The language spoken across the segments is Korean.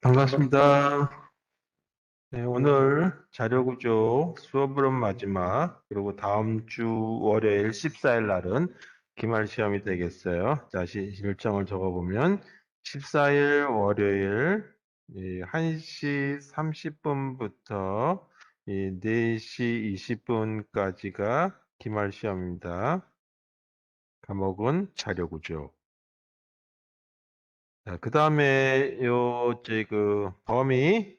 반갑습니다. 네, 오늘 자료구조 수업으로 마지막, 그리고 다음 주 월요일 14일 날은 기말 시험이 되겠어요. 자, 일정을 적어보면 14일 월요일 1시 30분부터 4시 20분까지가 기말 시험입니다. 과목은 자료구조. 그 다음에 범위는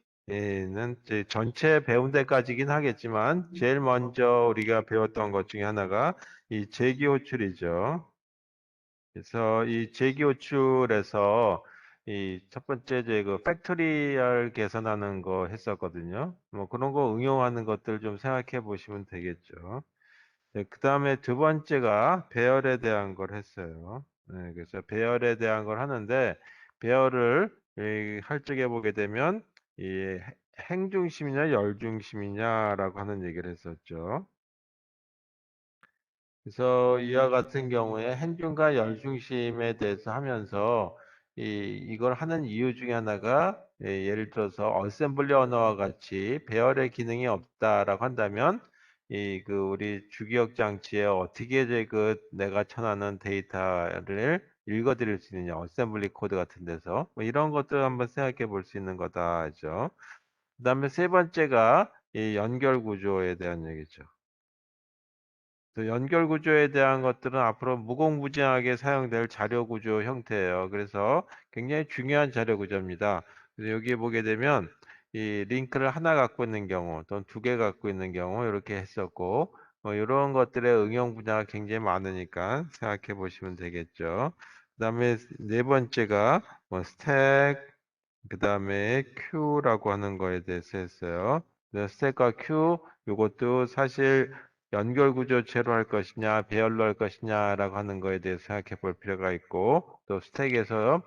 이제 전체 배운 데까지긴 하겠지만 제일 먼저 우리가 배웠던 것 중에 하나가 이 재기호출이죠. 그래서 이 재기호출에서 이 첫 번째 이제 그 팩토리얼 계산하는 거 했었거든요. 뭐 그런 거 응용하는 것들 좀 생각해 보시면 되겠죠. 네, 그 다음에 두 번째가 배열에 대한 걸 했어요. 네, 그래서 배열에 대한 걸 하는데, 배열을 할 적에 보게 되면, 이 행중심이냐, 열중심이냐라고 하는 얘기를 했었죠. 그래서 이와 같은 경우에 행중과 열중심에 대해서 하면서, 이걸 하는 이유 중에 하나가, 예를 들어서 어셈블리 언어와 같이 배열의 기능이 없다라고 한다면, 우리 주기억 장치에 어떻게 이제 내가 쳐넣는 데이터를 읽어드릴 수 있느냐, 어셈블리 코드 같은 데서. 뭐 이런 것들 한번 생각해 볼 수 있는 거다죠. 그 다음에 세 번째가 이 연결 구조에 대한 얘기죠. 그 연결 구조에 대한 것들은 앞으로 무궁무진하게 사용될 자료 구조 형태예요. 그래서 굉장히 중요한 자료 구조입니다. 그래서 여기에 보게 되면 이 링크를 하나 갖고 있는 경우 또는 두 개 갖고 있는 경우 이렇게 했었고 이런 것들의 응용 분야가 굉장히 많으니까 생각해 보시면 되겠죠. 그 다음에 네 번째가 뭐 스택, 그 다음에 큐라고 하는 거에 대해서 했어요. 스택과 큐, 이것도 사실 연결 구조체로 할 것이냐, 배열로 할 것이냐라고 하는 거에 대해서 생각해 볼 필요가 있고, 또 스택에서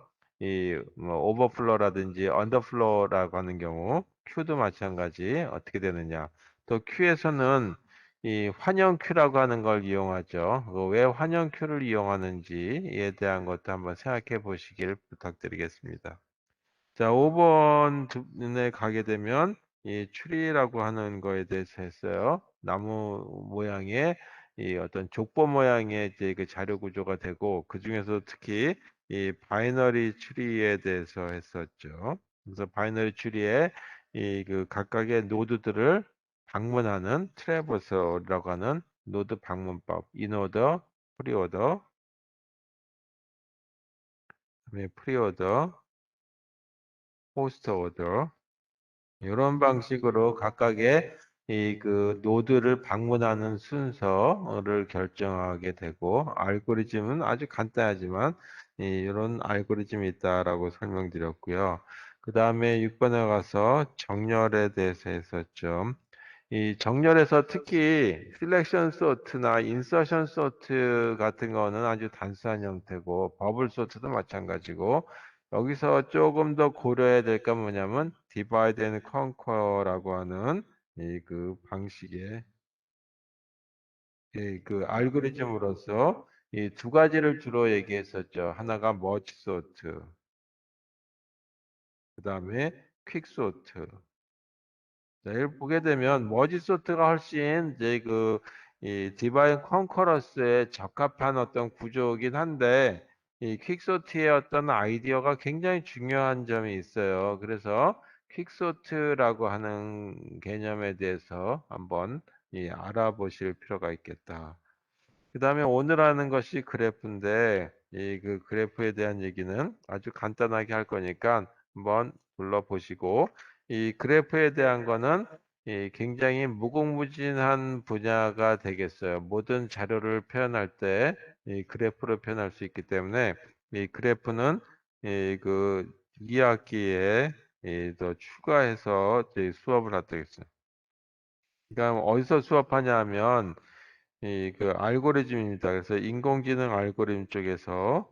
뭐 오버플로라든지 언더플로라고 하는 경우, 큐도 마찬가지 어떻게 되느냐. 또 큐에서는 이 환영 큐라고 하는 걸 이용하죠. 왜 환영 큐를 이용하는지에 대한 것도 한번 생각해 보시길 부탁드리겠습니다. 자, 5번에 가게 되면 이 추리라고 하는 거에 대해서 했어요. 나무 모양의 이 어떤 족보 모양의 이제 그 자료 구조가 되고 그 중에서 특히 이 바이너리 추리에 대해서 했었죠. 그래서 바이너리 추리에 이 그 각각의 노드들을 방문하는 트래버서라고 하는 노드 방문법, 인오더, 프리오더, 그다음에 프리오더, 포스트 오더 이런 방식으로 각각의 노드를 방문하는 순서를 결정하게 되고, 알고리즘은 아주 간단하지만, 이런 알고리즘이 있다라고 설명드렸고요. 그 다음에 6번에 가서 정렬에 대해서 했었죠. 이 정렬에서 특히 셀렉션 소트나 인서션 소트 같은 거는 아주 단순한 형태고 버블 소트도 마찬가지고 여기서 조금 더 고려해야 될 건 뭐냐면 디바이드 앤 컨커라고 하는 방식의 그 알고리즘으로서 이 두 가지를 주로 얘기했었죠. 하나가 머지 소트, 그 다음에 퀵 소트. 자, 이걸 보게 되면 머지소트가 훨씬 이제 이 디바인 컨커러스에 적합한 어떤 구조이긴 한데 이 퀵소트의 어떤 아이디어가 굉장히 중요한 점이 있어요. 그래서 퀵소트라고 하는 개념에 대해서 한번 알아보실 필요가 있겠다. 그 다음에 오늘 하는 것이 그래프인데 이 그 그래프에 대한 얘기는 아주 간단하게 할 거니까 한번 불러보시고 이 그래프에 대한 거는 굉장히 무궁무진한 분야가 되겠어요. 모든 자료를 표현할 때 이 그래프로 표현할 수 있기 때문에 이 그래프는 이 2학기에 더 추가해서 이제 수업을 하도록 했어요. 그러니까 어디서 수업하냐 하면 알고리즘입니다. 그래서 인공지능 알고리즘 쪽에서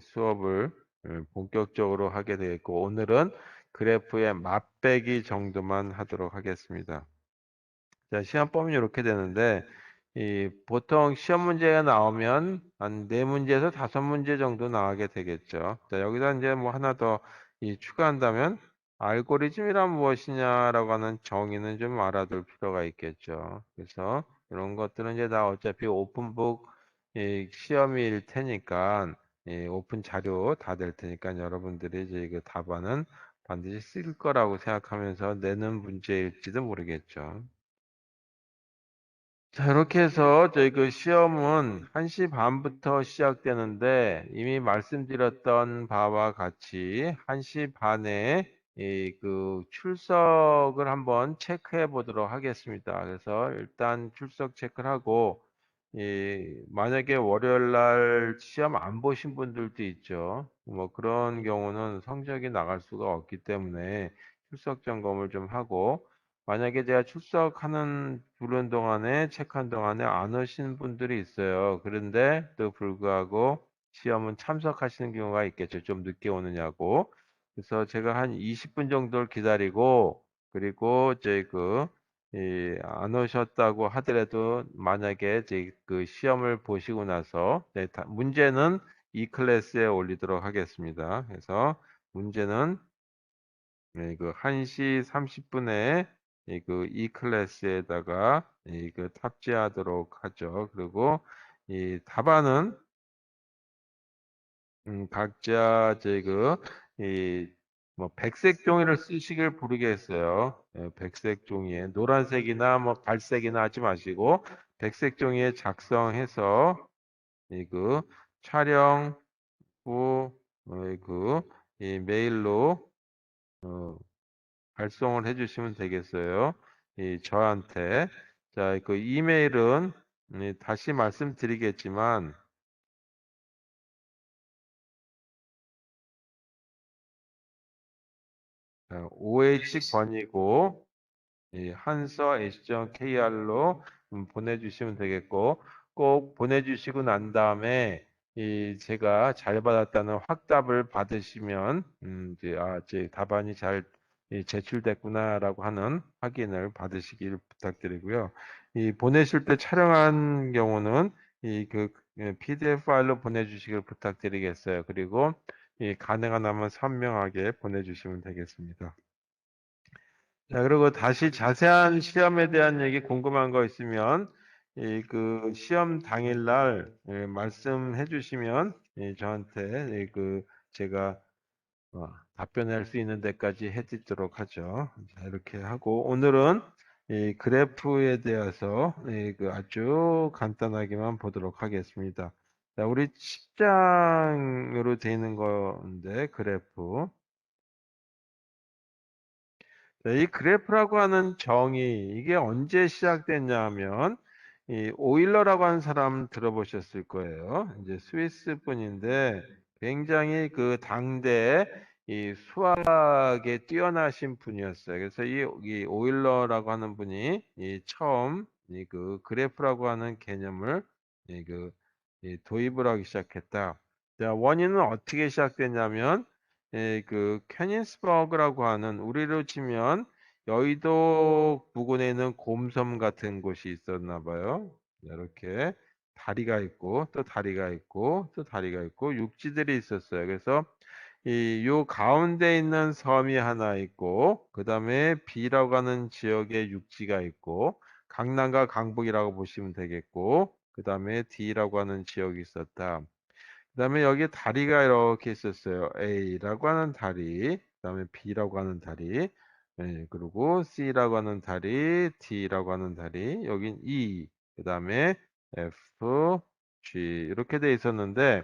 수업을 본격적으로 하게 되겠고, 오늘은 그래프의 맛배기 정도만 하도록 하겠습니다. 자, 시험 범위 이렇게 되는데, 보통 시험 문제가 나오면 한 네 문제에서 다섯 문제 정도 나가게 되겠죠. 자, 여기다 이제 뭐 하나 더 추가한다면 알고리즘이란 무엇이냐라고 하는 정의는 좀 알아둘 필요가 있겠죠. 그래서 이런 것들은 이제 다 어차피 오픈북 시험일 테니까 오픈 자료 다 될 테니까 여러분들이 이제 그 답안은 반드시 쓸 거라고 생각하면서 내는 문제일지도 모르겠죠. 자, 이렇게 해서 저희 그 시험은 1시 반부터 시작되는데 이미 말씀드렸던 바와 같이 1시 반에 이 그 출석을 한번 체크해 보도록 하겠습니다. 그래서 일단 출석 체크를 하고 만약에 월요일 날 시험 안 보신 분들도 있죠. 뭐 그런 경우는 성적이 나갈 수가 없기 때문에 출석 점검을 좀 하고 만약에 제가 출석하는 부른 동안에 체크한 동안에 안 오신 분들이 있어요. 그런데 또 불구하고 시험은 참석하시는 경우가 있겠죠. 좀 늦게 오느냐고. 그래서 제가 한 20분 정도를 기다리고 그리고 안 오셨다고 하더라도 만약에 그 시험을 보시고 나서 문제는 이 클래스에 올리도록 하겠습니다. 그래서 문제는 그 1시 30분에 이 클래스에다가 탑재하도록 하죠. 그리고 이 답안은 각자 뭐 백색 종이를 쓰시길 부르겠어요. 백색 종이에 노란색이나 뭐 갈색이나 하지 마시고 백색 종이에 작성해서 그 촬영 후 이 메일로 어, 발송을 해주시면 되겠어요. 저한테. 자, 그 이메일은 다시 말씀드리겠지만 oh번이고 한서 h.kr로 보내주시면 되겠고 꼭 보내주시고 난 다음에 제가 잘 받았다는 확답을 받으시면 제 답안이 잘 제출됐구나라고 하는 확인을 받으시길 부탁드리고요. 보내실 때 촬영한 경우는 PDF 파일로 보내주시길 부탁드리겠어요. 그리고 가능하다면 선명하게 보내주시면 되겠습니다. 자, 그리고 다시 자세한 시험에 대한 얘기 궁금한 거 있으면 시험 당일날 말씀해 주시면 저한테 제가 답변할 수 있는 데까지 해드리도록 하죠. 자, 이렇게 하고 오늘은 그래프에 대해서 아주 간단하게만 보도록 하겠습니다. 자, 우리 10장으로 되어 있는 건데 그래프. 네, 이 그래프라고 하는 정의, 이게 언제 시작됐냐면, 이 오일러라고 하는 사람 들어보셨을 거예요. 이제 스위스 분인데, 굉장히 그 당대 이 수학에 뛰어나신 분이었어요. 그래서 이 오일러라고 하는 분이 처음 그 그래프라고 하는 개념을 도입을 하기 시작했다. 자, 원인은 어떻게 시작됐냐면, 캐니스버그라고 하는 우리로 치면 여의도 부근에 있는 곰섬 같은 곳이 있었나 봐요. 이렇게 다리가 있고 또 다리가 있고 또 다리가 있고 육지들이 있었어요. 그래서 요 가운데 있는 섬이 하나 있고 그 다음에 B라고 하는 지역에 육지가 있고 강남과 강북이라고 보시면 되겠고 그 다음에 D라고 하는 지역이 있었다. 그다음에 여기에 다리가 이렇게 있었어요. A라고 하는 다리, 그다음에 B라고 하는 다리, 그리고 C라고 하는 다리, D라고 하는 다리, 여긴 E, 그다음에 F, G 이렇게 돼 있었는데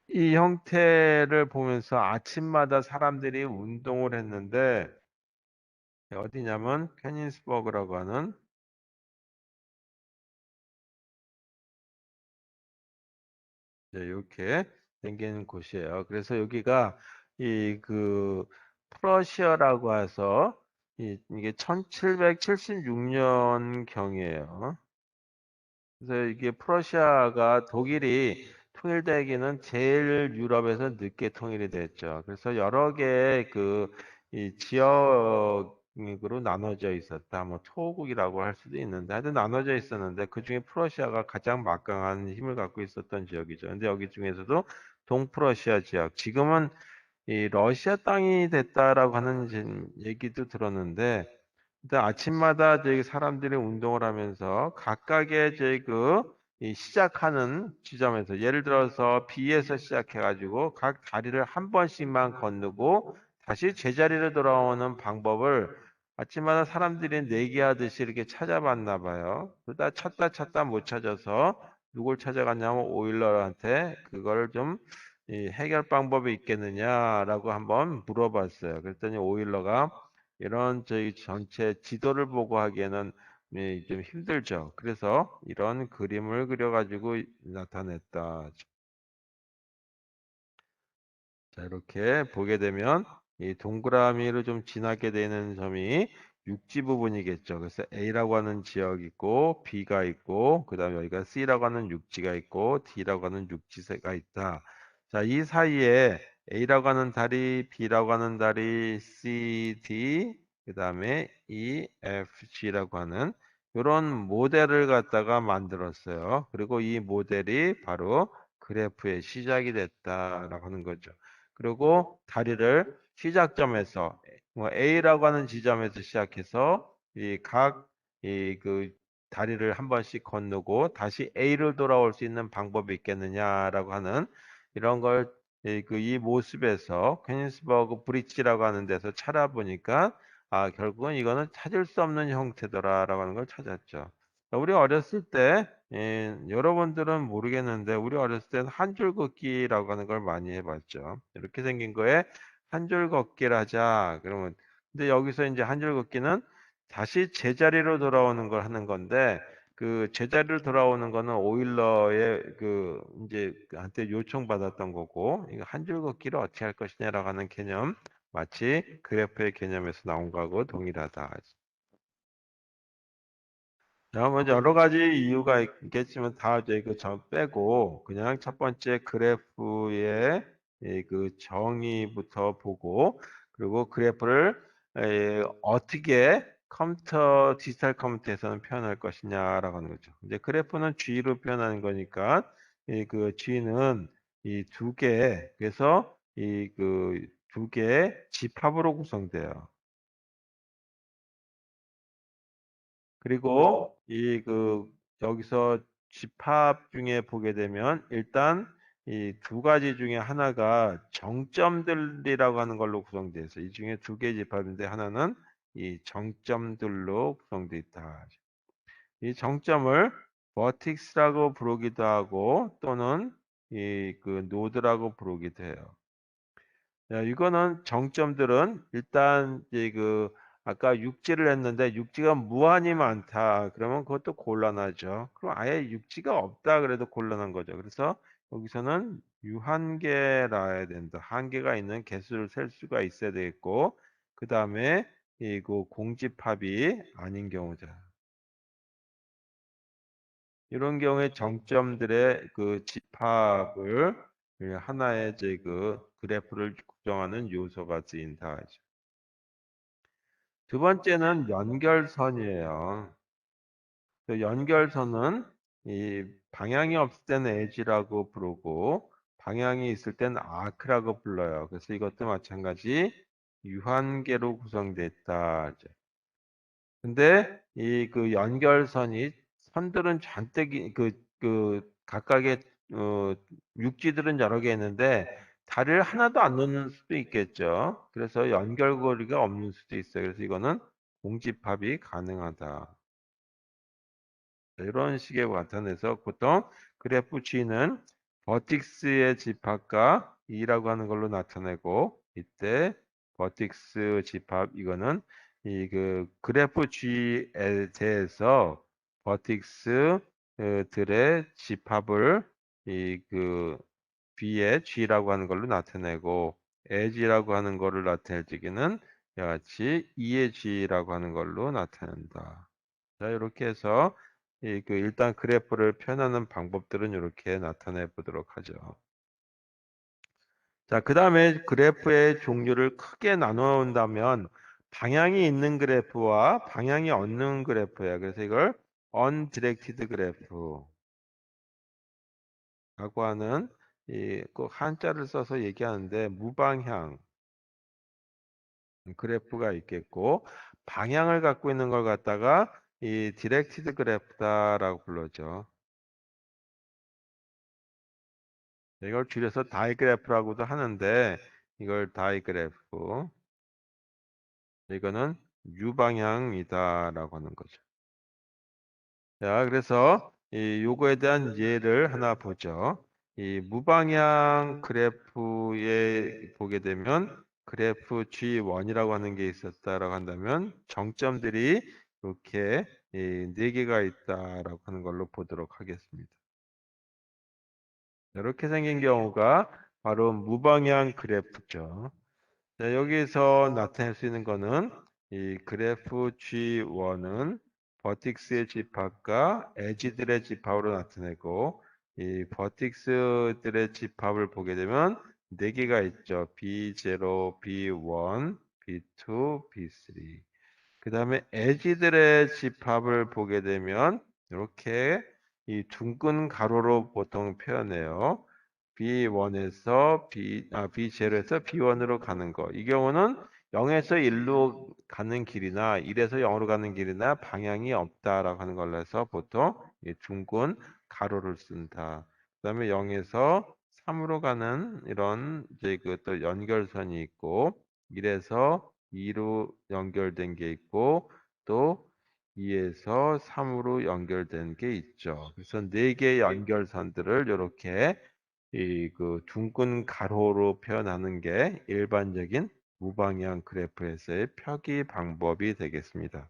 이 형태를 보면서 아침마다 사람들이 운동을 했는데 어디냐면 캐니스버그라고 하는 이렇게 생긴 곳이에요. 그래서 여기가 프러시아라고 해서 이게 1776년 경이에요. 그래서 이게 프러시아가 독일이 통일되기는 제일 유럽에서 늦게 통일이 됐죠. 그래서 여러 개의 이 지역으로 나눠져 있었다. 뭐 토호국이라고 할 수도 있는데 하여튼 나눠져 있었는데 그중에 프러시아가 가장 막강한 힘을 갖고 있었던 지역이죠. 근데 여기 중에서도 동프러시아 지역, 지금은 이 러시아 땅이 됐다라고 하는 얘기도 들었는데, 일단 아침마다 저희 사람들이 운동을 하면서 각각의 저희 이 시작하는 지점에서, 예를 들어서 B에서 시작해가지고 각 다리를 한 번씩만 건너고 다시 제자리로 돌아오는 방법을 아침마다 사람들이 내기하듯이 이렇게 찾아봤나 봐요. 그러다 찾다 못 찾아서 누굴 찾아갔냐면 오일러한테 그거를 좀 이 해결 방법이 있겠느냐라고 한번 물어봤어요. 그랬더니 오일러가 이런 저희 전체 지도를 보고 하기에는 좀 힘들죠. 그래서 이런 그림을 그려가지고 나타냈다. 자, 이렇게 보게 되면 이 동그라미로 좀 진하게 되는 점이 육지 부분이겠죠. 그래서 A라고 하는 지역이 있고 B가 있고 그다음에 여기가 C라고 하는 육지가 있고 D라고 하는 육지가 있다. 자, 이 사이에 A라고 하는 다리, B라고 하는 다리, C, D, 그다음에 E, F, G라고 하는 이런 모델을 갖다가 만들었어요. 그리고 이 모델이 바로 그래프의 시작이 됐다라고 하는 거죠. 그리고 다리를 시작점에서 뭐 A라고 하는 지점에서 시작해서 이 각 이 다리를 한 번씩 건너고 다시 A를 돌아올 수 있는 방법이 있겠느냐라고 하는 이런 걸 이 모습에서 케니스버그 브릿지라고 하는 데서 찾아보니까 결국은 이거는 찾을 수 없는 형태더라라고 하는 걸 찾았죠. 우리 어렸을 때 여러분들은 모르겠는데 우리 어렸을 때는 한 줄 걷기라고 하는 걸 많이 해봤죠. 이렇게 생긴 거에 한 줄 걷기를 하자. 그러면 근데 여기서 이제 한 줄 걷기는 다시 제자리로 돌아오는 걸 하는 건데 그 제자리로 돌아오는 거는 오일러의 이제 한테 요청받았던 거고 이거 한 줄 걷기를 어떻게 할 것이냐라고 하는 개념 마치 그래프의 개념에서 나온 거하고 동일하다. 뭐 여러 가지 이유가 있겠지만 다 이제 점 빼고 그냥 첫 번째 그래프의 정의부터 보고 그리고 그래프를 어떻게 디지털 컴퓨터에서는 표현할 것이냐라고 하는 거죠. 이제 그래프는 G로 표현하는 거니까 G는 이 두 개, 그래서 두 개의 집합으로 구성돼요. 그리고 여기서 집합 중에 보게 되면 일단 이 두 가지 중에 하나가 정점들이라고 하는 걸로 구성되어 있어요. 이 중에 두 개 집합인데 하나는 이 정점들로 구성되어 있다. 이 정점을 버틱스라고 부르기도 하고 또는 노드라고 부르기도 해요. 야, 이거는 정점들은 일단 아까 육지를 했는데 육지가 무한히 많다. 그러면 그것도 곤란하죠. 그럼 아예 육지가 없다 그래도 곤란한 거죠. 그래서 여기서는 유한계라 해야 된다. 한계가 있는 개수를 셀 수가 있어야 되겠고 그 다음에 이거 공집합이 아닌 경우죠. 이런 경우에 정점들의 집합을 하나의 그래프를 구성하는 요소가 쓰인다. 두 번째는 연결선이에요. 연결선은 이 방향이 없을 때는 에지라고 부르고 방향이 있을 때는 아크라고 불러요. 그래서 이것도 마찬가지 유한계로 구성되어 있다. 근데 연결선이 선들은 잔뜩 각각의 육지들은 여러 개 있는데 다리를 하나도 안 놓는 수도 있겠죠. 그래서 연결고리가 없는 수도 있어요. 그래서 이거는 공집합이 가능하다. 이런 식의 나타내서 보통 그래프 G는 버틱스의 집합과 2라고 하는 걸로 나타내고 이때 버틱스 집합 이거는 그래프 G에 대해서 버틱스들의 집합을 B의 G라고 하는 걸로 나타내고 edge라고 하는 걸로 나타낼 적에는 이와 같이 2의 G라고 하는 걸로 나타낸다. 자, 이렇게 해서 일단 그래프를 표현하는 방법들은 이렇게 나타내 보도록 하죠. 자, 그 다음에 그래프의 종류를 크게 나누어 온다면 방향이 있는 그래프와 방향이 없는 그래프예요. 그래서 이걸 undirected 그래프라고 하는 꼭 한자를 써서 얘기하는데 무방향 그래프가 있겠고 방향을 갖고 있는 걸 갖다가 이 디렉티드 그래프다라고 불러죠. 이걸 줄여서 다이그래프라고도 하는데 이걸 다이그래프 이거는 유방향이다라고 하는 거죠. 자, 그래서 이 요거에 대한 예를 하나 보죠. 이 무방향 그래프에 보게 되면 그래프 G1이라고 하는 게 있었다라고 한다면 정점들이 이렇게 네 개가 있다라고 하는 걸로 보도록 하겠습니다. 이렇게 생긴 경우가 바로 무방향 그래프죠. 자, 여기서 나타낼 수 있는 거는 이 그래프 G1은 버틱스의 집합과 에지들의 집합으로 나타내고 이 버틱스들의 집합을 보게 되면 네 개가 있죠. B0, B1, B2, B3. 그 다음에 에지들의 집합을 보게 되면 이렇게 이 둥근 가로로 보통 표현해요. B1에서 B0에서 B1으로 가는 거. 이 경우는 0에서 1로 가는 길이나 1에서 0으로 가는 길이나 방향이 없다라고 하는 걸로 해서 보통 이 둥근 가로를 쓴다. 그다음에 0에서 3으로 가는 이런 이제 그또 연결선이 있고 1에서 2로 연결된 게 있고 또 2에서 3으로 연결된 게 있죠. 그래서 네 개의 연결선들을 이렇게 이 그 둥근 가로로 표현하는 게 일반적인 무방향 그래프에서의 표기 방법이 되겠습니다.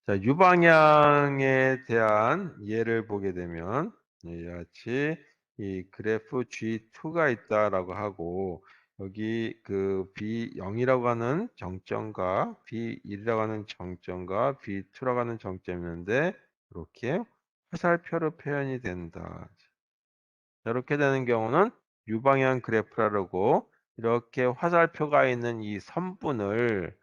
자, 유방향에 대한 예를 보게 되면 이와 같이 이 그래프 G2가 있다라고 하고 여기 그 B0이라고 하는 정점과 B1이라고 하는 정점과 B2라고 하는 정점이 있는데 이렇게 화살표로 표현이 된다. 이렇게 되는 경우는 유방향 그래프라고 이렇게 화살표가 있는 이 선분을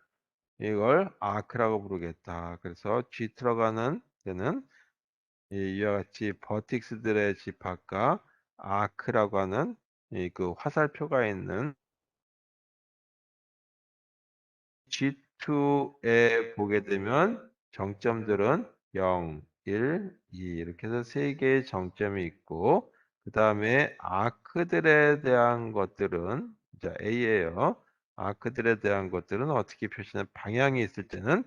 이걸 아크라고 부르겠다. 그래서 G 들어가는 데는 이와 같이 버틱스들의 집합과 아크라고 하는 이 그 화살표가 있는 G2에 보게 되면 정점들은 0, 1, 2 이렇게 해서 세 개의 정점이 있고 그 다음에 아크들에 대한 것들은 자 A예요. 아크들에 대한 것들은 어떻게 표시하는 방향이 있을 때는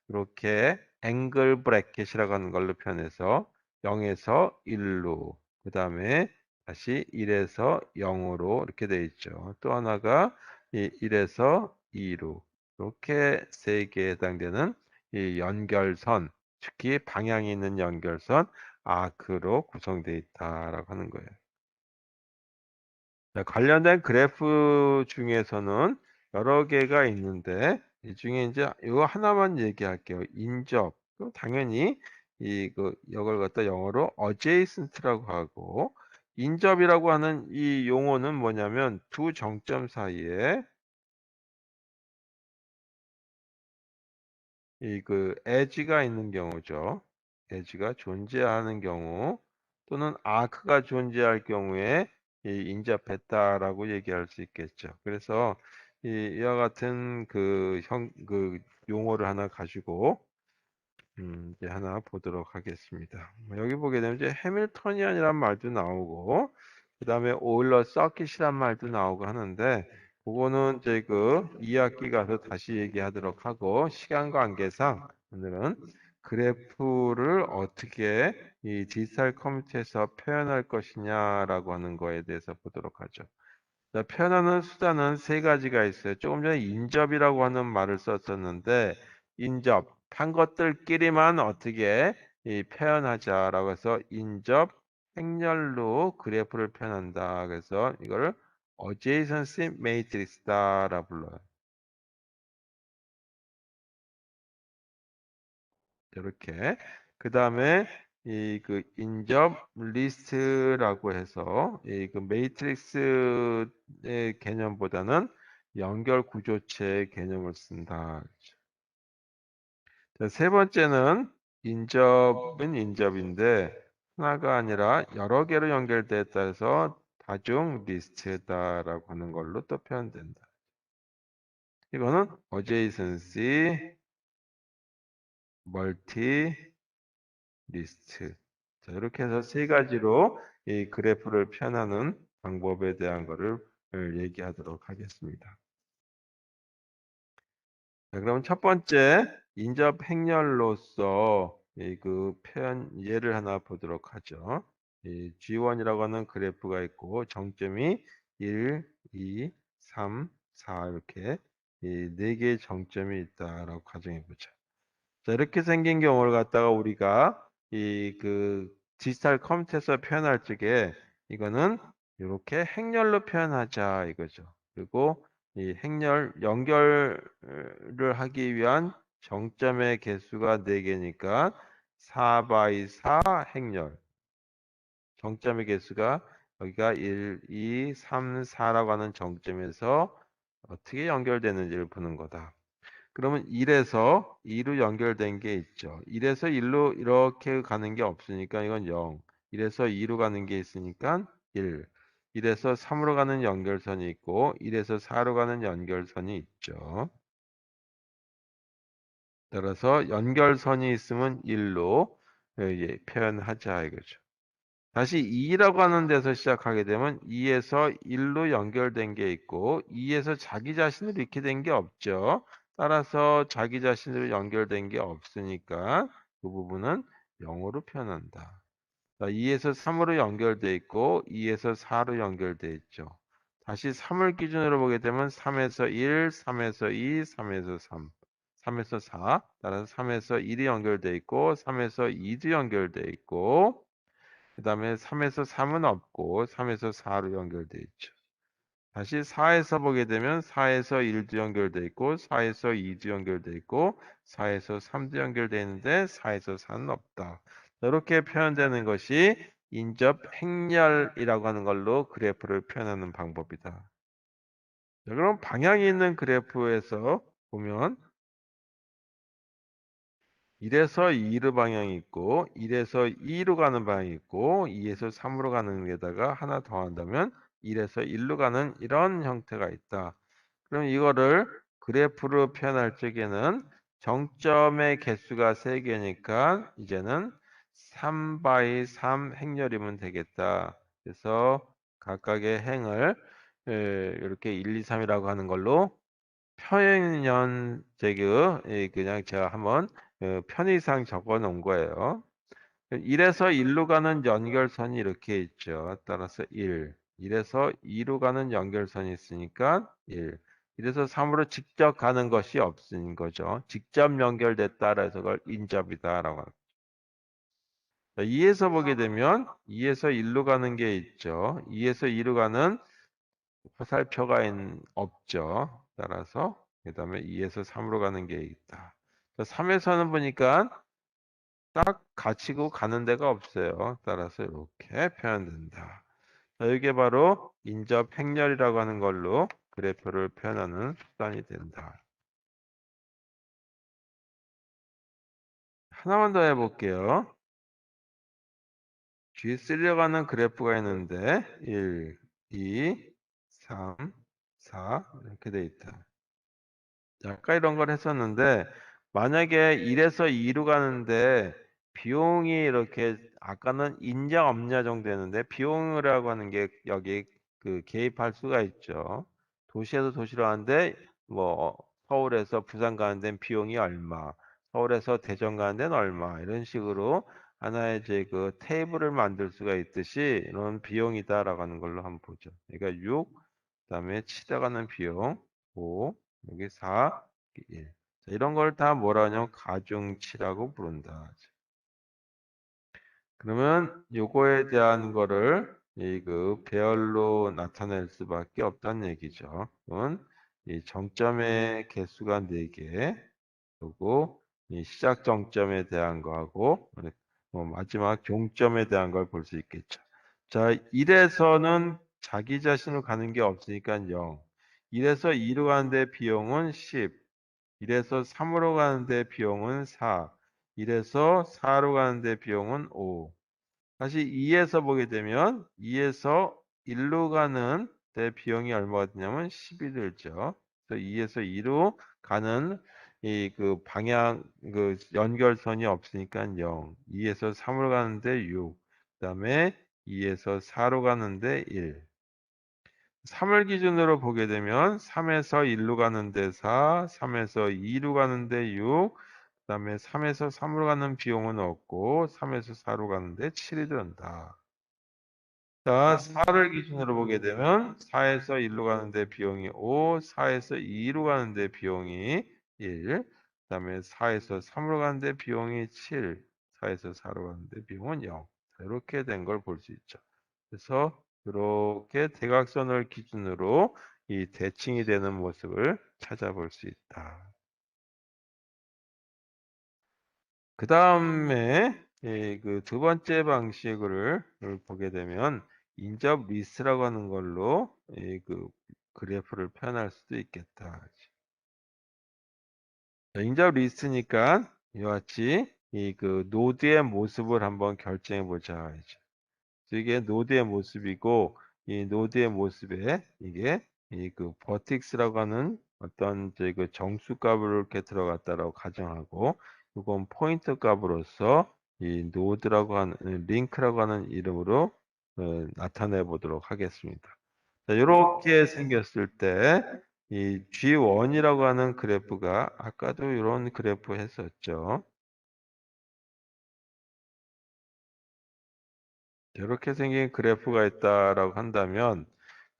이렇게 앵글 브래켓이라고 하는 걸로 표현해서 0에서 1로 그 다음에 다시 1에서 0으로 이렇게 되어 있죠. 또 하나가 1에서 2로 이렇게 세 개에 해당되는 이 연결선, 특히 방향이 있는 연결선 아크로 구성되어 있다라고 하는 거예요. 자, 관련된 그래프 중에서는 여러 개가 있는데 이 중에 이제 이거 하나만 얘기할게요. 인접. 그럼 당연히 이걸 갖다 영어로 adjacent라고 하고 인접이라고 하는 이 용어는 뭐냐면 두 정점 사이에 엣지가 있는 경우죠. 엣지가 존재하는 경우 또는 아크가 존재할 경우에 인접했다라고 얘기할 수 있겠죠. 그래서 이와 같은 그 용어를 하나 가지고 이제 하나 보도록 하겠습니다. 여기 보게 되면 이제 해밀토니안이란 말도 나오고 그다음에 오일러 서킷이란 말도 나오고 하는데 그거는 이제 그 2학기 가서 다시 얘기하도록 하고 시간 관계상 오늘은 그래프를 어떻게 이 디지털 컴퓨터에서 표현할 것이냐라고 하는 거에 대해서 보도록 하죠. 자, 표현하는 수단은 세 가지가 있어요. 조금 전에 인접이라고 하는 말을 썼었는데 인접 한 것들끼리만 어떻게 표현하자라고 해서 인접 행렬로 그래프를 표현한다. 그래서 이거를 adjacency matrix다라 불러요. 이렇게 그 다음에 인접 리스트라고 해서 이 그 매트릭스의 개념보다는 연결 구조체의 개념을 쓴다. 자, 세 번째는 인접은 인접인데 하나가 아니라 여러 개로 연결됐다 해서 다중 리스트다라고 하는 걸로 또 표현된다. 이거는 adjacency, 멀티 리스트. 자, 이렇게 해서 세 가지로 이 그래프를 표현하는 방법에 대한 거를 얘기하도록 하겠습니다. 자, 그럼 첫 번째 인접 행렬로서 그 표현 예를 하나 보도록 하죠. 이 G1이라고 하는 그래프가 있고 정점이 1, 2, 3, 4 이렇게 이 네 개의 정점이 있다라고 가정해 보죠. 자, 이렇게 생긴 경우를 갖다가 우리가 이 그 디지털 컴퓨터에서 표현할 적에 이거는 이렇게 행렬로 표현하자 이거죠. 그리고 이 행렬 연결을 하기 위한 정점의 개수가 4개니까 4 by 4 행렬. 정점의 개수가 여기가 1, 2, 3, 4라고 하는 정점에서 어떻게 연결되는지를 보는 거다. 그러면 1에서 2로 연결된 게 있죠. 1에서 1로 이렇게 가는 게 없으니까 이건 0. 1에서 2로 가는 게 있으니까 1. 1에서 3으로 가는 연결선이 있고 1에서 4로 가는 연결선이 있죠. 따라서 연결선이 있으면 1로 표현하자 이거죠. 다시 2라고 하는 데서 시작하게 되면 2에서 1로 연결된 게 있고 2에서 자기 자신을 잃게 된 게 없죠. 따라서 자기 자신으로 연결된 게 없으니까 그 부분은 0으로 표현한다. 2에서 3으로 연결돼 있고 2에서 4로 연결돼 있죠. 다시 3을 기준으로 보게 되면 3에서 1, 3에서 2, 3에서 3, 3에서 4, 따라서 3에서 1이 연결돼 있고 3에서 2도 연결돼 있고 그 다음에 3에서 3은 없고 3에서 4로 연결되어 있죠. 다시 4에서 보게 되면 4에서 1도 연결되어 있고 4에서 2도 연결되어 있고 4에서 3도 연결되어 있는데 4에서 4는 없다. 이렇게 표현되는 것이 인접 행렬이라고 하는 걸로 그래프를 표현하는 방법이다. 자, 그럼 방향이 있는 그래프에서 보면 1에서 2로 방향이 있고 1에서 2로 가는 방향이 있고 2에서 3으로 가는 데다가 하나 더 한다면 1에서 1로 가는 이런 형태가 있다. 그럼 이거를 그래프로 표현할 적에는 정점의 개수가 3개니까 이제는 3 by 3 행렬이면 되겠다. 그래서 각각의 행을 이렇게 1, 2, 3이라고 하는 걸로 표현연제그 그냥 제가 한번 편의상 적어 놓은 거예요. 1에서 1로 가는 연결선이 이렇게 있죠. 따라서 1. 1에서 2로 가는 연결선이 있으니까 1. 1에서 3으로 직접 가는 것이 없은 거죠. 직접 연결됐다 해서 그걸 인접이다라고 합니다. 2에서 보게 되면 2에서 1로 가는 게 있죠. 2에서 2로 가는 화살표가 없죠. 따라서 그다음에 2에서 3으로 가는 게 있다. 3에서는 보니까 딱 갇히고 가는 데가 없어요. 따라서 이렇게 표현된다. 자, 이게 바로 인접 행렬이라고 하는 걸로 그래프를 표현하는 수단이 된다. 하나만 더 해볼게요. G3라고 하는 그래프가 있는데 1, 2, 3, 4 이렇게 돼 있다. 아까 이런 걸 했었는데 만약에 1에서 2로 가는데 비용이 이렇게 아까는 있냐 없냐 정도 했는데 비용이라고 하는 게 여기 그 개입할 수가 있죠. 도시에서 도시로 가는데 뭐 서울에서 부산 가는 데는 비용이 얼마, 서울에서 대전 가는 데는 얼마 이런 식으로 하나의 이제 그 테이블을 만들 수가 있듯이 이런 비용이다라고 하는 걸로 한번 보죠. 그러니까 6, 그다음에 치러가는 비용 5, 여기 4, 1. 자, 이런 걸 다 뭐라 하냐면 가중치라고 부른다. 그러면 요거에 대한 거를 이 그 배열로 나타낼 수밖에 없다는 얘기죠. 그건 이 정점의 개수가 4개, 그리고 이 시작 정점에 대한 거하고 마지막 종점에 대한 걸 볼 수 있겠죠. 자, 1에서는 자기 자신으로 가는 게 없으니까 0. 1에서 2로 가는데 비용은 10. 1에서 3으로 가는데 비용은 4. 1에서 4로 가는데 비용은 5. 다시 2에서 보게 되면 2에서 1로 가는 데 비용이 얼마가 드냐면 10이 들죠. 그래서 2에서 2로 가는 이 그 방향 그 연결선이 없으니까 0. 2에서 3으로 가는데 6. 그다음에 2에서 4로 가는데 1. 3을 기준으로 보게 되면 3에서 1로 가는데 4, 3에서 2로 가는데 6, 그다음에 3에서 3으로 가는 비용은 없고 3에서 4로 가는데 7이 든다. 자, 4를 기준으로 보게 되면 4에서 1로 가는데 비용이 5, 4에서 2로 가는데 비용이 1, 그다음에 4에서 3으로 가는데 비용이 7, 4에서 4로 가는데 비용은 0. 이렇게 된 걸 볼 수 있죠. 그래서 이렇게 대각선을 기준으로 이 대칭이 되는 모습을 찾아볼 수 있다. 그 다음에 그 두 번째 방식을 보게 되면 인접 리스트라고 하는 걸로 그 그래프를 표현할 수도 있겠다. 자, 인접 리스트니까 이와 같이 이 그 노드의 모습을 한번 결정해 보자. 이게 노드의 모습이고 이 노드의 모습에 이게 이 그 버텍스라고 하는 어떤 그 정수 값을 이렇게 들어갔다라고 가정하고 이건 포인터 값으로서 이 노드라고 하는 링크라고 하는 이름으로 나타내 보도록 하겠습니다. 자, 이렇게 생겼을 때 이 G1이라고 하는 그래프가 아까도 이런 그래프 했었죠. 이렇게 생긴 그래프가 있다라고 한다면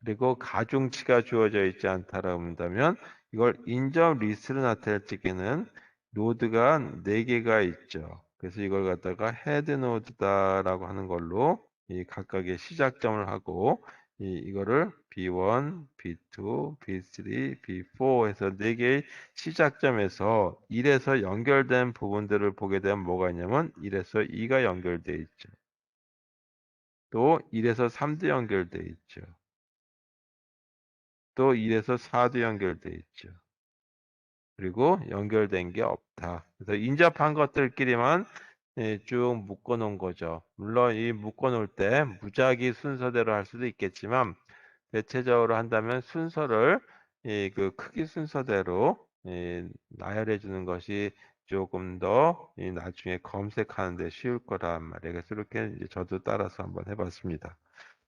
그리고 가중치가 주어져 있지 않다라고 한다면 이걸 인접 리스트로 나타낼 적에는 노드가 4개가 있죠. 그래서 이걸 갖다가 헤드 노드다라고 하는 걸로 이 각각의 시작점을 하고 이거를 B1, B2, B3, B4 해서 4개의 시작점에서 1에서 연결된 부분들을 보게 되면 뭐가 있냐면 1에서 2가 연결되어 있죠. 또 1에서 3도 연결돼 있죠. 또 1에서 4도 연결돼 있죠. 그리고 연결된 게 없다. 그래서 인접한 것들끼리만 쭉 묶어 놓은 거죠. 물론 이 묶어 놓을 때 무작위 순서대로 할 수도 있겠지만 대체적으로 한다면 순서를 그 크기 순서대로 나열해 주는 것이 조금 더 나중에 검색하는 데 쉬울 거란 말이에요. 그래서 이렇게 이제 저도 따라서 한번 해봤습니다.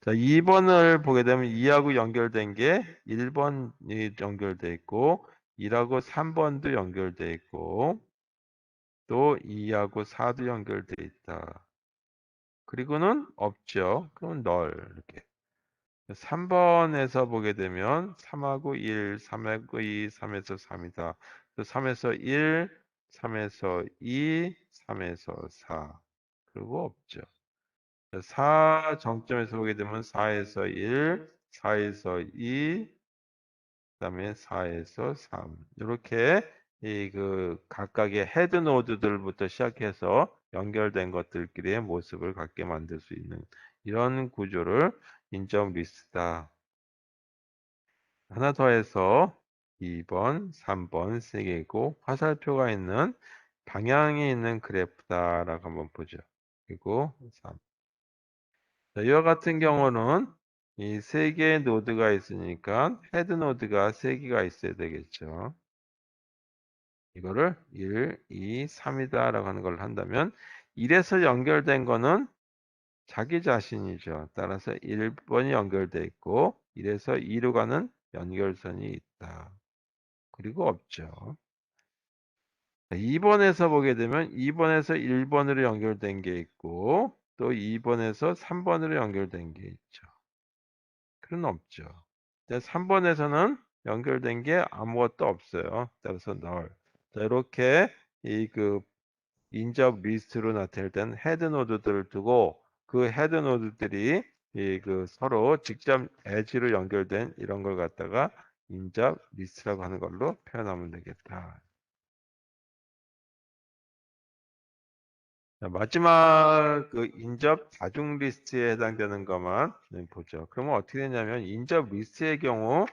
자, 2번을 보게 되면 2하고 연결된 게 1번이 연결돼 있고 2하고 3번도 연결돼 있고 또 2하고 4도 연결돼 있다. 그리고는 없죠. 그럼 널 이렇게. 3번에서 보게 되면 3하고 1, 3하고 2, 3에서 3이다. 3에서 1, 3에서 2, 3에서 4. 그리고 없죠. 4 정점에서 보게 되면 4에서 1, 4에서 2, 그다음에 4에서 3. 이렇게 이 그 각각의 헤드 노드들부터 시작해서 연결된 것들끼리의 모습을 갖게 만들 수 있는 이런 구조를 인접 리스트다. 하나 더 해서 2번, 3번 3개고 화살표가 있는 방향이 있는 그래프다라고 한번 보죠. 그리고 3. 자, 이와 같은 경우는 이 3개의 노드가 있으니까 헤드 노드가 3개가 있어야 되겠죠. 이거를 1, 2, 3이다 라고 하는 걸 한다면 1에서 연결된 거는 자기 자신이죠. 따라서 1번이 연결돼 있고 1에서 2로 가는 연결선이 있다. 그리고 없죠. 2번에서 보게 되면 2번에서 1번으로 연결된 게 있고 또 2번에서 3번으로 연결된 게 있죠. 그는 없죠. 3번에서는 연결된 게 아무것도 없어요. 따라서 null. 자, 이렇게 이 그 인접 리스트로 나타낼 때는 헤드 노드들을 두고 그 헤드 노드들이 이 그 서로 직접 엣지로 연결된 이런 걸 갖다가 인접 리스트라고 하는 걸로 표현하면 되겠다. 자, 마지막 그 인접 다중 리스트에 해당되는 것만 보죠. 그러면 어떻게 되냐면 인접 리스트의 경우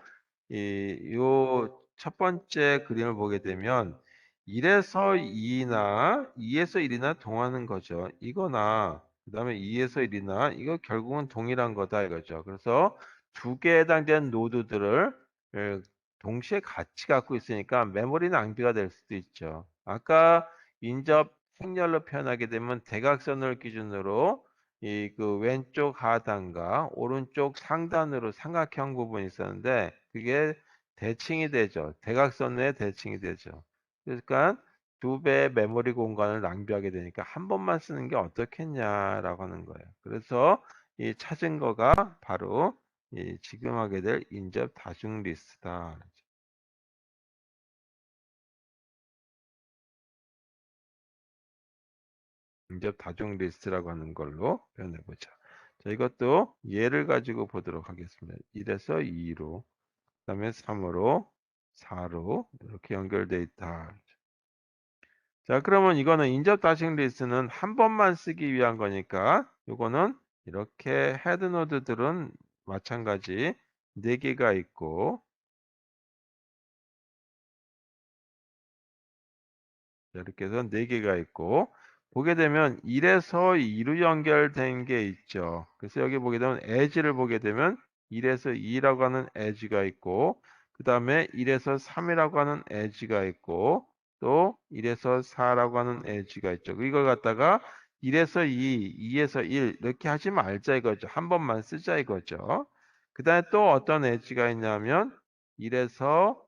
요 첫 번째 그림을 보게 되면 1에서 2나 2에서 1이나 동하는 거죠. 이거나 그 다음에 2에서 1이나 이거 결국은 동일한 거다 이거죠. 그래서 두 개에 해당되는 노드들을 동시에 같이 갖고 있으니까 메모리 낭비가 될 수도 있죠. 아까 인접 행렬로 표현하게 되면 대각선을 기준으로 이 그 왼쪽 하단과 오른쪽 상단으로 삼각형 부분이 있었는데 그게 대칭이 되죠. 대각선의 대칭이 되죠. 그러니까 두 배의 메모리 공간을 낭비하게 되니까 한 번만 쓰는 게 어떻겠냐라고 하는 거예요. 그래서 이 찾은 거가 바로 이 지금 하게 될 인접 다중 리스트다. 인접 다중 리스트라고 하는 걸로 표현해 보자. 자, 이것도 예를 가지고 보도록 하겠습니다. 1에서 2로, 그다음에 3으로, 4로 이렇게 연결돼 있다. 자, 그러면 이거는 인접 다식 리스트는 한 번만 쓰기 위한 거니까 요거는 이렇게 헤드 노드들은 마찬가지 4개가 있고, 자, 이렇게 해서 4개가 있고, 보게 되면 1에서 2로 연결된 게 있죠. 그래서 여기 보게 되면 edge를 보게 되면 1에서 2라고 하는 edge가 있고, 그 다음에 1에서 3이라고 하는 edge가 있고, 또 1에서 4라고 하는 edge가 있죠. 이걸 갖다가 1에서 2, 2에서 1 이렇게 하지 말자 이거죠. 한 번만 쓰자 이거죠. 그 다음에 또 어떤 edge가 있냐면 1에서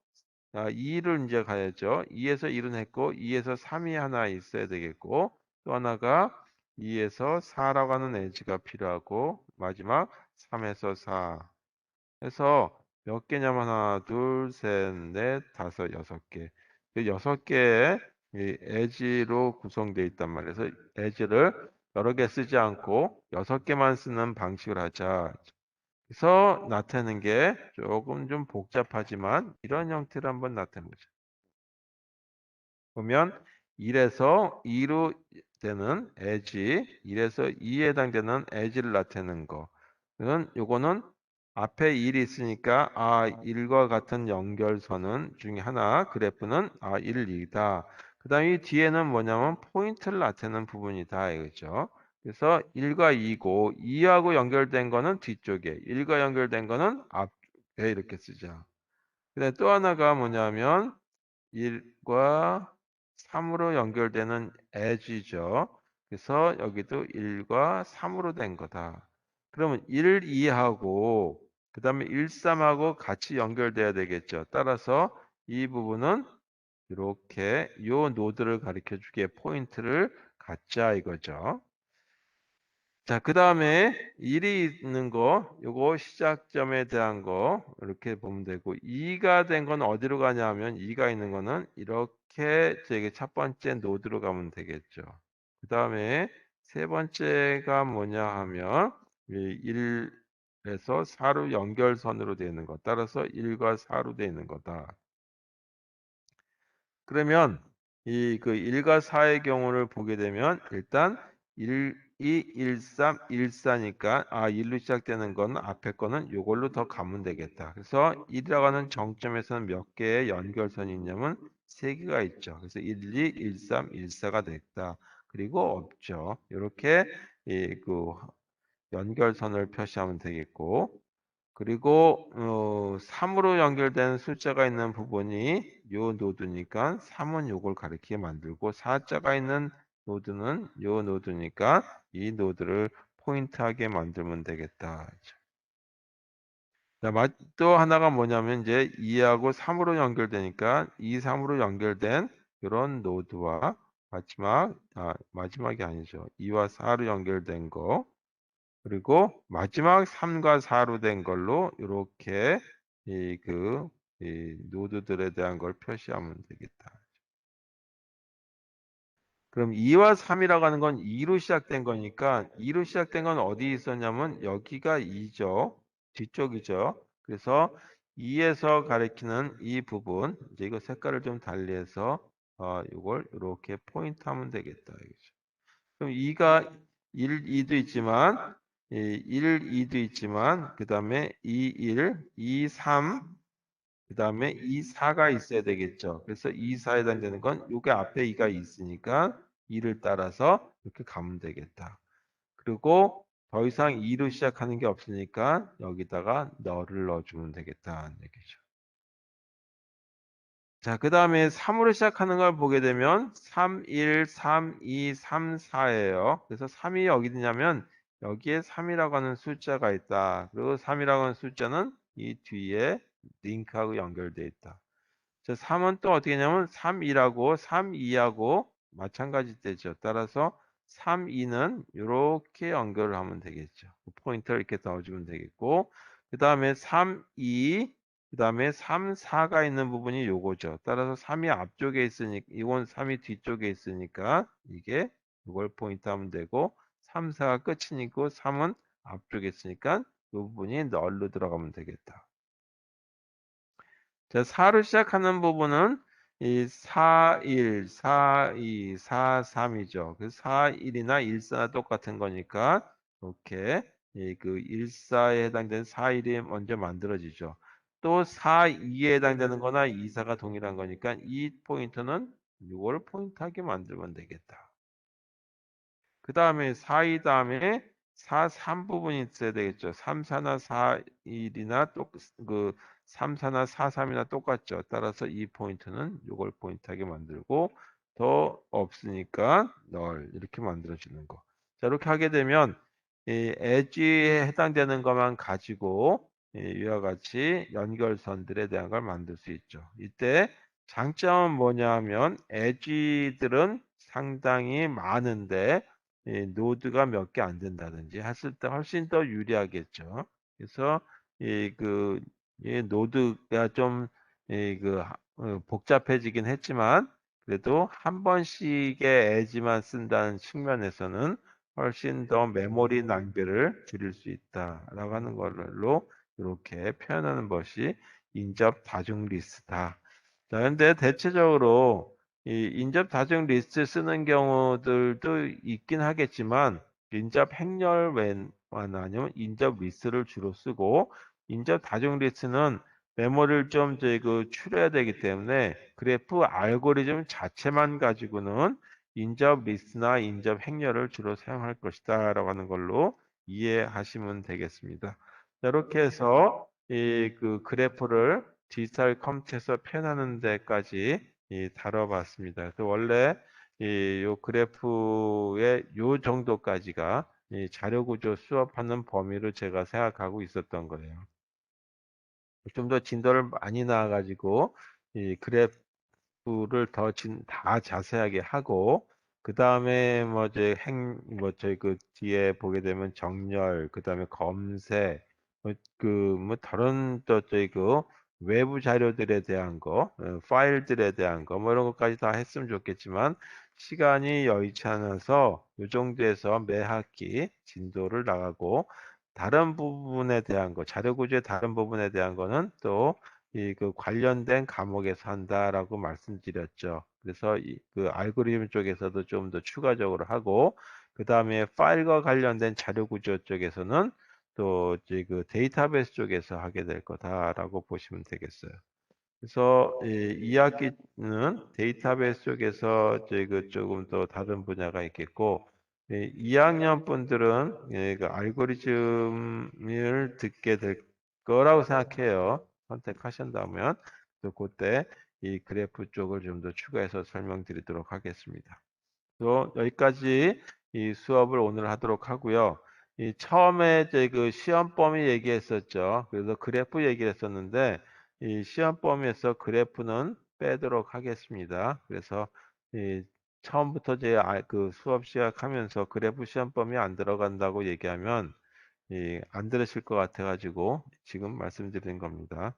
2를 이제 가야죠. 2에서 1은 했고 2에서 3이 하나 있어야 되겠고 또 하나가 2에서 4라고 하는 에지가 필요하고 마지막 3에서 4 해서 몇 개냐면 하나, 둘, 셋, 넷, 다섯, 6개. 그 6개의 이 에지로 구성되어 있단 말이에요. 그래서 에지를 여러 개 쓰지 않고 6개만 쓰는 방식을 하자. 그래서 나타내는 게 조금 좀 복잡하지만 이런 형태로 한번 나타내보자. 보면 1에서 2로 되는 에지, 1에서 2에 해당되는 에지를 나타내는 거. 요거는 앞에 1이 있으니까 1과 같은 연결선은 중에 하나, 그래프는 1, 2다. 그 다음에 이 뒤에는 뭐냐면 포인트를 나타내는 부분이다. 이거죠. 그래서 1과 2고 2하고 연결된 거는 뒤쪽에, 1과 연결된 거는 앞에 이렇게 쓰자. 근데 또 하나가 뭐냐면 1과 3으로 연결되는 edge죠. 그래서 여기도 1과 3으로 된 거다. 그러면 1, 2하고 그 다음에 1, 3하고 같이 연결돼야 되겠죠. 따라서 이 부분은 이렇게 이 노드를 가리켜 주기에 포인트를 갖자 이거죠. 자, 그 다음에 1이 있는 거, 요거 시작점에 대한 거, 이렇게 보면 되고, 2가 된 건 어디로 가냐 하면, 2가 있는 거는 이렇게 저기 첫 번째 노드로 가면 되겠죠. 그 다음에 세 번째가 뭐냐 하면, 1에서 4로 연결선으로 되어 있는 것. 따라서 1과 4로 되어 있는 거다. 그러면 이 그 1과 4의 경우를 보게 되면 일단 1, 2, 1, 3, 1, 4니까 1로 시작되는 건 앞에 거는 요걸로 더 가면 되겠다. 그래서 1이라고 하는 정점에서는 몇 개의 연결선이 있냐면 3개가 있죠. 그래서 1, 2, 1, 3, 1, 4가 됐다. 그리고 없죠. 이렇게 그 연결선을 표시하면 되겠고 그리고 3으로 연결된 숫자가 있는 부분이 요 노드니까 3은 요걸 가리키게 만들고 4자가 있는 노드는 요 노드니까 이 노드를 포인트하게 만들면 되겠다. 자, 또 하나가 뭐냐면 이제 2하고 3으로 연결되니까 2, 3으로 연결된 이런 노드와 마지막이 아니죠. 2와 4로 연결된 거 그리고 마지막 3과 4로 된 걸로 이렇게 이 노드들에 대한 걸 표시하면 되겠다. 그럼 2와 3이라고 하는 건 2로 시작된 거니까 2로 시작된 건 어디 있었냐면 여기가 2죠. 뒤쪽이죠. 그래서 2에서 가리키는 이 부분 이제 이거 색깔을 좀 달리해서 이걸 이렇게 포인트하면 되겠다. 이거죠. 그럼 2가 1, 2도 있지만 1, 2도 있지만 그 다음에 2, 1, 2, 3, 그 다음에 2, 4가 있어야 되겠죠. 그래서 2, 4에 해당되는 건 요게 앞에 2가 있으니까 2를 따라서 이렇게 가면 되겠다. 그리고 더 이상 2로 시작하는 게 없으니까 여기다가 너를 넣어주면 되겠다는 얘기죠. 자, 그 다음에 3으로 시작하는 걸 보게 되면 3, 1, 3, 2, 3, 4예요. 그래서 3이 어디 있냐면 여기에 3이라고 하는 숫자가 있다. 그리고 3이라고 하는 숫자는 이 뒤에 링크하고 연결되어 있다. 자, 3은 또 어떻게 하냐면 3, 2라고 3, 2하고 마찬가지 되죠. 따라서 3, 2는 이렇게 연결을 하면 되겠죠. 포인터를 이렇게 넣어주면 되겠고, 그 다음에 3, 2, 그 다음에 3, 4가 있는 부분이 요거죠. 따라서 3이 앞쪽에 있으니까, 이건 3이 뒤쪽에 있으니까, 이게 이걸 포인트 하면 되고, 3, 4가 끝이니까 3은 앞쪽에 있으니까, 이 부분이 널로 들어가면 되겠다. 자, 4로 시작하는 부분은 이 4, 1, 4, 2, 4, 3이죠. 그 4, 1이나 1, 4나 똑같은 거니까 이렇게 그 1, 4에 해당되는 4, 1이 먼저 만들어지죠. 또 4, 2에 해당되는 거나 2, 4가 동일한 거니까 이 포인트는 이걸 포인트하게 만들면 되겠다. 그 다음에 4이 다음에 4, 3 부분이 있어야 되겠죠. 3, 4나 4, 1이나 그 3, 4나 4, 3이나 똑같죠. 따라서 이 포인트는 이걸 포인트하게 만들고 더 없으니까 널 이렇게 만들어주는 거. 자, 이렇게 하게 되면 이 엣지에 해당되는 것만 가지고 이와 같이 연결선들에 대한 걸 만들 수 있죠. 이때 장점은 뭐냐 하면 엣지들은 상당히 많은데 노드가 몇 개 안 된다든지 했을 때 훨씬 더 유리하겠죠. 그래서 이 노드가 좀 복잡해지긴 했지만 그래도 한 번씩의 엣지만 쓴다는 측면에서는 훨씬 더 메모리 낭비를 줄일 수 있다라고 하는 걸로 이렇게 표현하는 것이 인접 다중 리스트다. 자, 근데 대체적으로 이 인접 다중 리스트 쓰는 경우들도 있긴 하겠지만 인접 행렬 웬 아니면 인접 리스트를 주로 쓰고 인접 다중 리스트는 메모리를 좀 추려야 되기 때문에 그래프 알고리즘 자체만 가지고는 인접 리스트나 인접 행렬을 주로 사용할 것이다 라고 하는 걸로 이해하시면 되겠습니다. 자, 이렇게 해서 이 그래프를 디지털 컴퓨터에서 표현하는 데까지 다뤄봤습니다. 그래서 원래 요 그래프의 요 정도까지가 이 자료 구조 수업하는 범위로 제가 생각하고 있었던 거예요. 좀 더 진도를 많이 나와가지고 이 그래프를 다 자세하게 하고 그 다음에 뭐 이제 저희 그 뒤에 보게 되면 정렬 그 다음에 검색 뭐 다른 또 저희 외부 자료들에 대한 거 파일들에 대한 거 뭐 이런 것까지 다 했으면 좋겠지만 시간이 여의치 않아서 이 정도에서 매 학기 진도를 나가고 다른 부분에 대한 거, 자료 구조의 다른 부분에 대한 거는 또 관련된 과목에서 한다라고 말씀드렸죠. 그래서 알고리즘 쪽에서도 좀 더 추가적으로 하고, 그 다음에 파일과 관련된 자료 구조 쪽에서는 또 데이터베이스 쪽에서 하게 될 거다라고 보시면 되겠어요. 그래서 이 학기는 데이터베이스 쪽에서 조금 더 다른 분야가 있겠고, 2학년 분들은 알고리즘을 듣게 될 거라고 생각해요. 선택하신다면 또 그때 이 그래프 쪽을 좀 더 추가해서 설명드리도록 하겠습니다. 또 여기까지 이 수업을 오늘 하도록 하고요. 이 처음에 시험 범위 얘기했었죠. 그래서 그래프 얘기를 했었는데 이 시험 범위에서 그래프는 빼도록 하겠습니다. 그래서 이 처음부터 그 수업 시작하면서 그래프 시험 범위 안 들어간다고 얘기하면 안 들으실 것 같아가지고 지금 말씀드린 겁니다.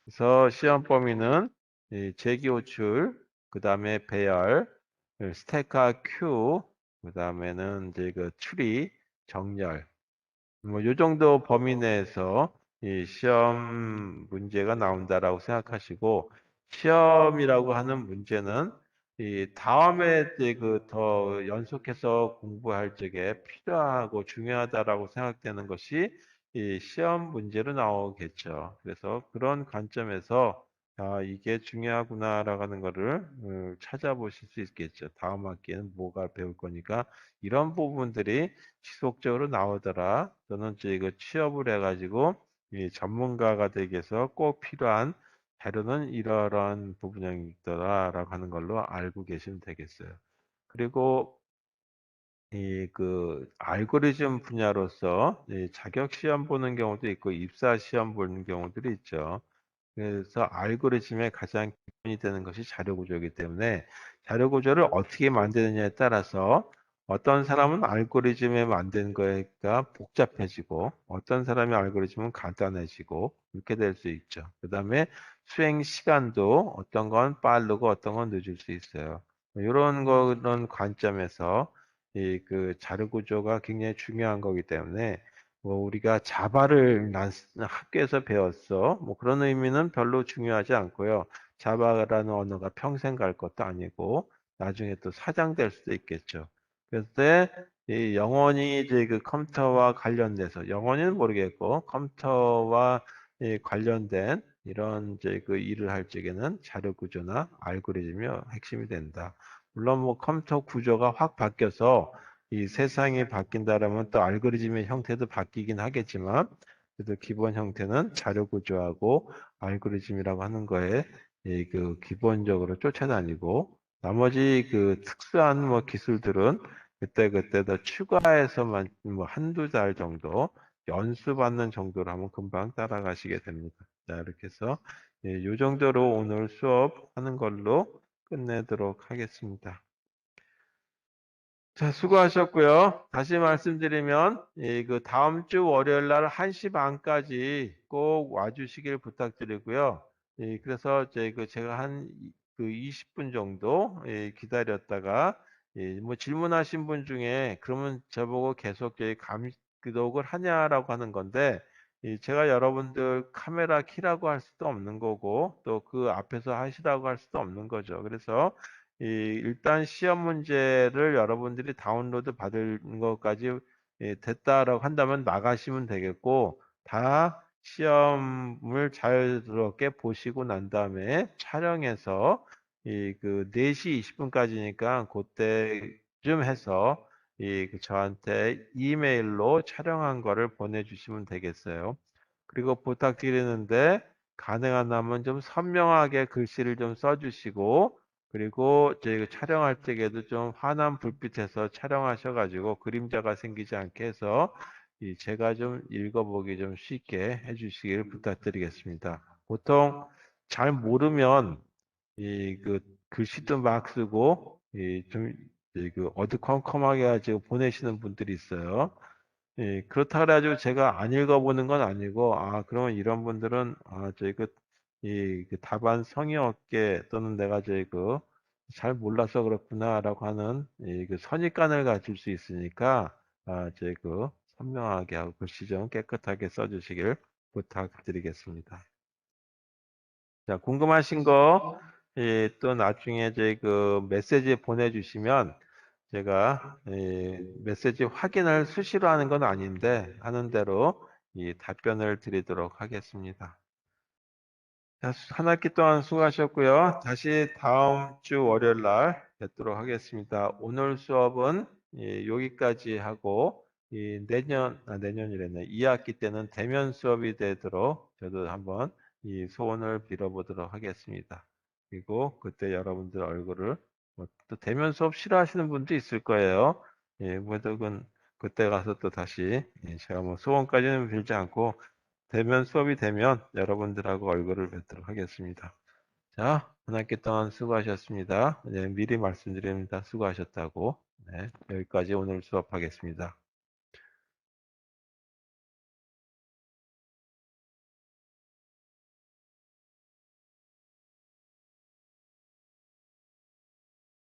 그래서 시험 범위는 이 재기호출, 그 다음에 배열, 스테카 큐, 그 다음에는 이제 추리, 정렬, 뭐 요 정도 범위 내에서 이 시험 문제가 나온다라고 생각하시고 시험이라고 하는 문제는 이 다음에 이제 더 연속해서 공부할 적에 필요하고 중요하다라고 생각되는 것이 이 시험 문제로 나오겠죠. 그래서 그런 관점에서 이게 중요하구나라고 하는 거를 찾아보실 수 있겠죠. 다음 학기에는 뭐가 배울 거니까 이런 부분들이 지속적으로 나오더라. 또는 이거 취업을 해가지고 이 전문가가 되기 위해서 꼭 필요한 자료는 이러한 부분이더라라고 하는 걸로 알고 계시면 되겠어요. 그리고 이 알고리즘 분야로서 이 자격 시험 보는 경우도 있고 입사 시험 보는 경우들이 있죠. 그래서 알고리즘의 가장 기본이 되는 것이 자료 구조이기 때문에 자료 구조를 어떻게 만드느냐에 따라서 어떤 사람은 알고리즘에 만든 거가 복잡해지고 어떤 사람의 알고리즘은 간단해지고 이렇게 될 수 있죠. 그 다음에 수행 시간도 어떤 건 빠르고 어떤 건 늦을 수 있어요. 이런 그런 관점에서 자료 구조가 굉장히 중요한 거기 때문에 뭐 우리가 자바를 난 학교에서 배웠어. 뭐 그런 의미는 별로 중요하지 않고요. 자바라는 언어가 평생 갈 것도 아니고 나중에 또 사장될 수도 있겠죠. 그래서 이 영원히 이제 컴퓨터와 관련돼서 영원히는 모르겠고 컴퓨터와 관련된 이런 이제 일을 할 적에는 자료 구조나 알고리즘이 핵심이 된다. 물론 뭐 컴퓨터 구조가 확 바뀌어서 이 세상이 바뀐다라면 또 알고리즘의 형태도 바뀌긴 하겠지만 그래도 기본 형태는 자료 구조하고 알고리즘이라고 하는 거에 기본적으로 쫓아다니고 나머지 특수한 뭐 기술들은 그때그때 더 추가해서만 뭐 한두 달 정도 연수받는 정도로 하면 금방 따라가시게 됩니다. 자, 이렇게 해서 요 정도로 오늘 수업하는 걸로 끝내도록 하겠습니다. 자, 수고하셨고요. 다시 말씀드리면, 다음 주 월요일 날 1시 반까지 꼭 와주시길 부탁드리고요. 그래서 제가 한 20분 정도 기다렸다가, 뭐 질문하신 분 중에 그러면 저보고 계속 감독을 하냐라고 하는 건데, 제가 여러분들 카메라 키라고 할 수도 없는 거고, 또 그 앞에서 하시라고 할 수도 없는 거죠. 그래서 일단 시험 문제를 여러분들이 다운로드 받은 것까지 됐다라고 한다면 나가시면 되겠고, 다 시험을 자유롭게 보시고 난 다음에 촬영해서 4시 20분까지니까 그때쯤 해서 저한테 이메일로 촬영한 거를 보내주시면 되겠어요. 그리고 부탁드리는데 가능하다면 좀 선명하게 글씨를 좀 써주시고 그리고 저희가 촬영할 때에도 좀 환한 불빛에서 촬영하셔가지고 그림자가 생기지 않게 해서 제가 좀 읽어보기 좀 쉽게 해주시길 부탁드리겠습니다. 보통 잘 모르면 글씨도 막 쓰고 좀 어두컴컴하게 가지고 보내시는 분들이 있어요. 그렇다 그래가지고 제가 안 읽어보는 건 아니고, 그러면 이런 분들은, 답안 성의 없게 또는 내가 잘 몰라서 그렇구나라고 하는 선입관을 가질 수 있으니까, 선명하게 하고 글씨 좀 깨끗하게 써주시길 부탁드리겠습니다. 자, 궁금하신 거, 또 나중에 메시지 보내주시면 제가 메시지 확인을 수시로 하는 건 아닌데 하는 대로 답변을 드리도록 하겠습니다. 자, 한 학기 동안 수고하셨고요. 다시 다음 주 월요일 날 뵙도록 하겠습니다. 오늘 수업은 여기까지 하고 내년이랬네. 2학기 때는 대면 수업이 되도록 저도 한번 소원을 빌어보도록 하겠습니다. 그리고 그때 여러분들 얼굴을 또 대면 수업 싫어하시는 분도 있을 거예요. 뭐든 그때 가서 또 다시 제가 뭐 소원까지는 빌지 않고 대면 수업이 되면 여러분들하고 얼굴을 뵙도록 하겠습니다. 자, 한 학기 동안 수고하셨습니다. 네, 미리 말씀드립니다. 수고하셨다고. 네, 여기까지 오늘 수업하겠습니다.